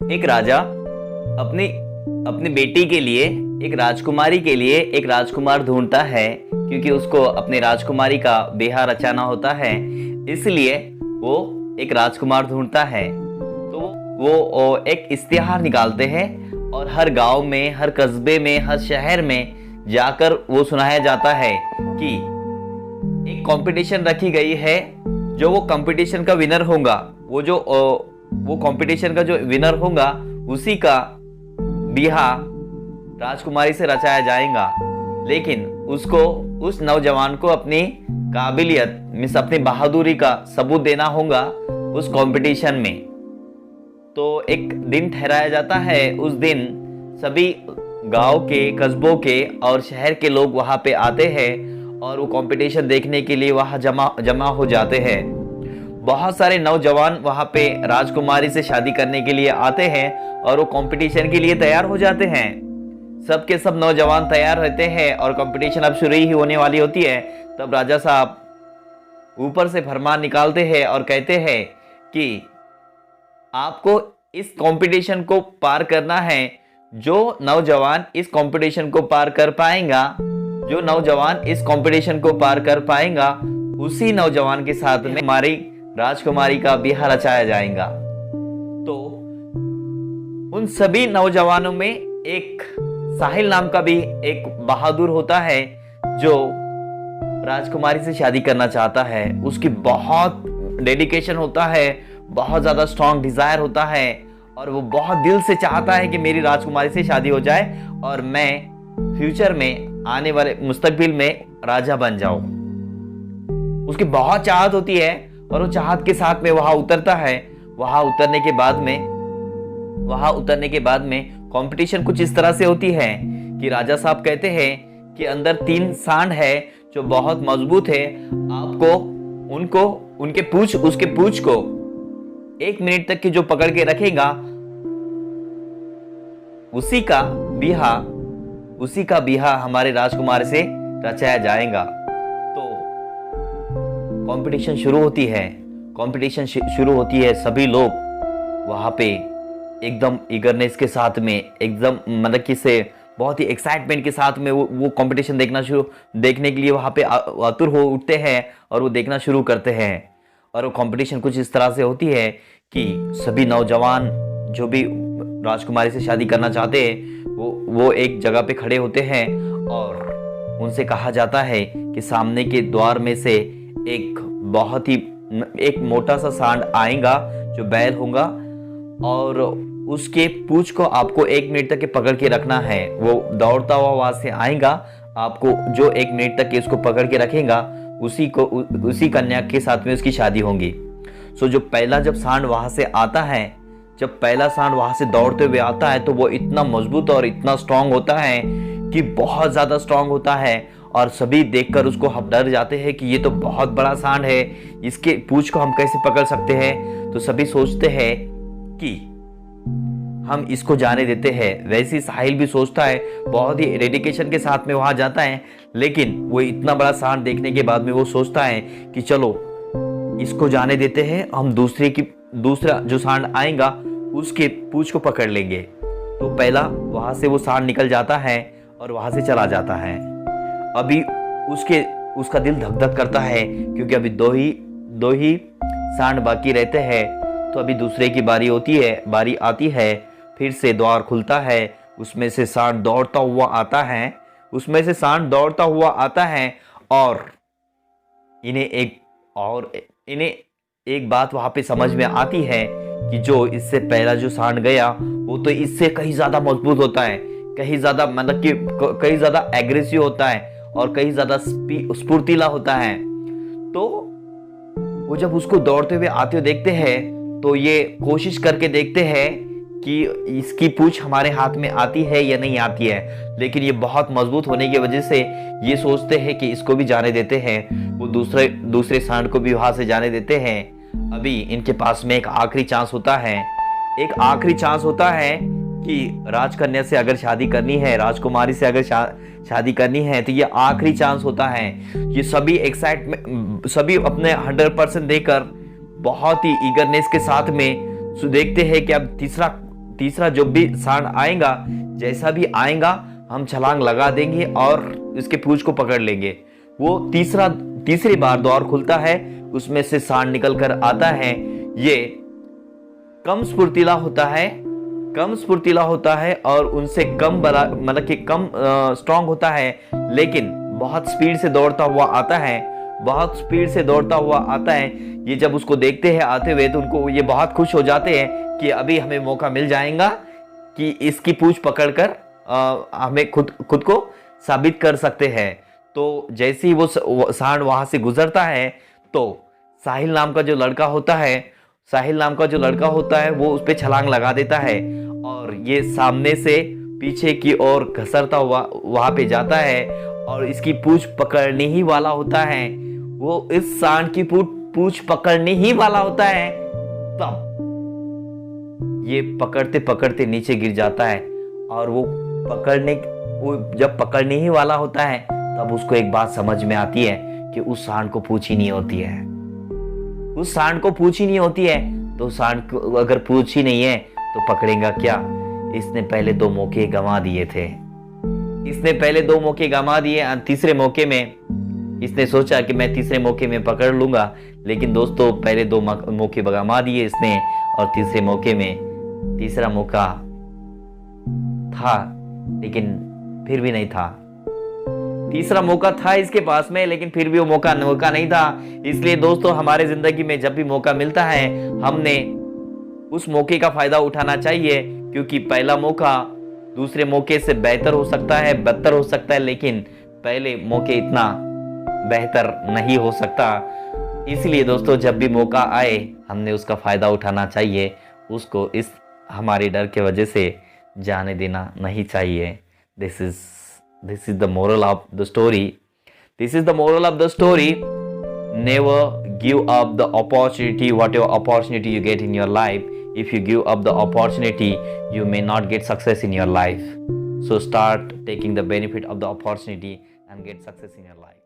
एक राजा अपनी अपनी बेटी के लिए एक राजकुमारी के लिए एक राजकुमार ढूंढता है, क्योंकि उसको अपनी राजकुमारी का ब्याह रचाना होता है। इसलिए वो एक राजकुमार ढूंढता है। तो वो एक इश्तिहार निकालते हैं और हर गांव में, हर कस्बे में, हर शहर में जाकर वो सुनाया जाता है कि एक कंपटीशन रखी गई है। जो वो कंपटीशन का विनर होगा, वो कंपटीशन का जो विनर होगा उसी का ब्याह राजकुमारी से रचाया जाएगा। लेकिन उसको, उस नौजवान को अपनी काबिलियत मीन्स अपनी बहादुरी का सबूत देना होगा उस कंपटीशन में। तो एक दिन ठहराया जाता है। उस दिन सभी गांव के, कस्बों के और शहर के लोग वहां पे आते हैं और वो कंपटीशन देखने के लिए वहां जमा हो जाते हैं। बहुत सारे नौजवान वहां पे राजकुमारी से शादी करने के लिए आते हैं और वो कंपटीशन के लिए तैयार हो जाते हैं। सबके सब नौजवान तैयार रहते हैं और कंपटीशन अब शुरू ही होने वाली होती है। तब राजा साहब ऊपर से फरमान निकालते हैं और कहते हैं कि आपको इस कंपटीशन को पार करना है। जो नौजवान इस कंपटीशन को पार कर पाएगा, जो नौजवान इस कंपटीशन को पार कर पाएगा, उसी नौजवान के साथ में हमारी राजकुमारी का ब्याह रचाया जाएगा। तो उन सभी नौजवानों में एक साहिल नाम का भी एक बहादुर होता है जो राजकुमारी से शादी करना चाहता है। उसकी बहुत डेडिकेशन होता है, बहुत ज्यादा स्ट्रॉन्ग डिजायर होता है और वो बहुत दिल से चाहता है कि मेरी राजकुमारी से शादी हो जाए और मैं फ्यूचर में, आने वाले मुस्तकबिल में राजा बन जाऊं। उसकी बहुत चाहत होती है और वो चाहत के साथ में वहां उतरता है। वहां उतरने के बाद में कंपटीशन कुछ इस तरह से होती है कि राजा साहब कहते हैं कि अंदर 3 सांड है जो बहुत मजबूत है। आपको उसके पूंछ को 1 मिनट तक की जो पकड़ के रखेगा, उसी का ब्याह हमारे राजकुमार से रचाया जाएगा। तो कंपटीशन शुरू होती है। सभी लोग वहां पे एकदम ईगरनेस के साथ में, एकदम मतलब कि से बहुत ही एक्साइटमेंट के साथ में वो कंपटीशन देखने के लिए वहां पे आतुर हो उठते हैं और वो देखना शुरू करते हैं। और वो कंपटीशन कुछ इस तरह से होती है कि सभी नौजवान जो भी राजकुमारी से शादी करना चाहते हैं वो एक जगह पे खड़े होते हैं और उनसे कहा जाता है कि सामने के द्वार में से एक मोटा सा सांड आएगा जो बैल होगा और उसके पूंछ को आपको 1 मिनट तक के पकड़ के रखना है। वो दौड़ता हुआ वहां से आएगा। आपको जो 1 मिनट तक के उसको पकड़ के रखेगा उसी कन्या के साथ में उसकी शादी होगी। जब पहला सांड वहां से दौड़ते हुए आता है तो वो इतना मजबूत और इतना स्ट्रांग होता है कि बहुत ज्यादा स्ट्रांग होता है और सभी देखकर उसको डर जाते हैं कि ये तो बहुत बड़ा सांड है, इसके पूंछ को हम कैसे पकड़ सकते हैं। तो सभी सोचते हैं कि हम इसको जाने देते हैं। वैसे साहिल भी सोचता है, बहुत ही डेडिकेशन के साथ में वहां जाता है, लेकिन वो इतना बड़ा सांड देखने के बाद में वो सोचता है कि चलो इसको जाने देते हैं, हम दूसरा जो सांड आएगा उसके पूंछ को पकड़ लेंगे। तो पहला वहां से वो सांड निकल जाता है और वहां से चला जाता है। अभी उसका दिल धक धक करता है क्योंकि अभी दो ही सांड बाकी रहते हैं। तो अभी दूसरे की बारी आती है। फिर से द्वार खुलता है, उसमें से सांड दौड़ता हुआ आता है और इन्हें एक बात वहां पे समझ में आती है कि जो इससे पहला जो सांड गया वो तो इससे कहीं ज्यादा मजबूत होता है, कहीं ज्यादा मतलब कि कहीं ज्यादा एग्रेसिव होता है और कहीं ज्यादा स्फूर्तिला होता है। तो वो जब उसको दौड़ते हुए आते हुए देखते हैं तो ये कोशिश करके देखते हैं कि इसकी पूंछ हमारे हाथ में आती है या नहीं आती है, लेकिन ये बहुत मजबूत होने की वजह से ये सोचते हैं कि इसको भी जाने देते हैं। वो दूसरे सांड को भी वहां से जाने देते हैं। अभी इनके पास में एक आखिरी चांस होता है कि राजकन्या से अगर शादी करनी है, राजकुमारी से अगर शादी करनी है तो ये आखिरी चांस होता है। ये सभी अपने 100% देकर बहुत ही ईगरनेस के साथ में देखते हैं कि अब तीसरा जो भी सांड आएगा, जैसा भी आएगा हम छलांग लगा देंगे और इसके पूंछ को पकड़ लेंगे। वो तीसरी बार द्वार खुलता है, उसमें से सांड निकल कर आता है। ये कम स्फूर्तिला होता है और उनसे कम बड़ा मतलब कि कम स्ट्रांग होता है, लेकिन बहुत स्पीड से दौड़ता हुआ आता है। ये जब उसको देखते हैं आते हुए तो उनको ये बहुत खुश हो जाते हैं कि अभी हमें मौका मिल जाएगा कि इसकी पूंछ पकड़कर हमें खुद को साबित कर सकते हैं। तो जैसे ही वो सांड वहां से गुजरता है तो साहिल नाम का जो लड़का होता है वो उस पे छलांग लगा देता है और ये सामने से पीछे की ओर घसरता हुआ वहां पे जाता है और इसकी पूंछ पकड़ने ही वाला होता है। वो इस सांड की पूंछ पकड़ने ही वाला होता है, तब ये पकड़ते पकड़ते नीचे गिर जाता है और वो जब पकड़ने ही वाला होता है तब उसको एक बात समझ में आती है कि उस सांड को पूंछ ही नहीं होती है। तो सांड को अगर पूंछ ही नहीं है तो पकड़ेगा क्या? इसने पहले 2 मौके गंवा दिए। तीसरे मौके में इसने सोचा कि मैं तीसरे मौके में पकड़ लूंगा, लेकिन दोस्तों पहले 2 मौके गंवा दिए इसने और तीसरे मौके में तीसरा मौका था लेकिन फिर भी नहीं था। तीसरा मौका था इसके पास में, लेकिन फिर भी वो मौका नहीं था। इसलिए दोस्तों हमारे जिंदगी में जब भी मौका मिलता है हमने उस मौके का फायदा उठाना चाहिए, क्योंकि पहला मौका दूसरे मौके से बदतर हो सकता है, लेकिन पहले मौके इतना बेहतर नहीं हो सकता। इसलिए दोस्तों जब भी मौका आए हमने उसका फायदा उठाना चाहिए, उसको इस हमारी डर के वजह से जाने देना नहीं चाहिए। This is the moral of the story. Never give up the opportunity, whatever opportunity you get in your life. If you give up the opportunity, you may not get success in your life. So start taking the benefit of the opportunity and get success in your life.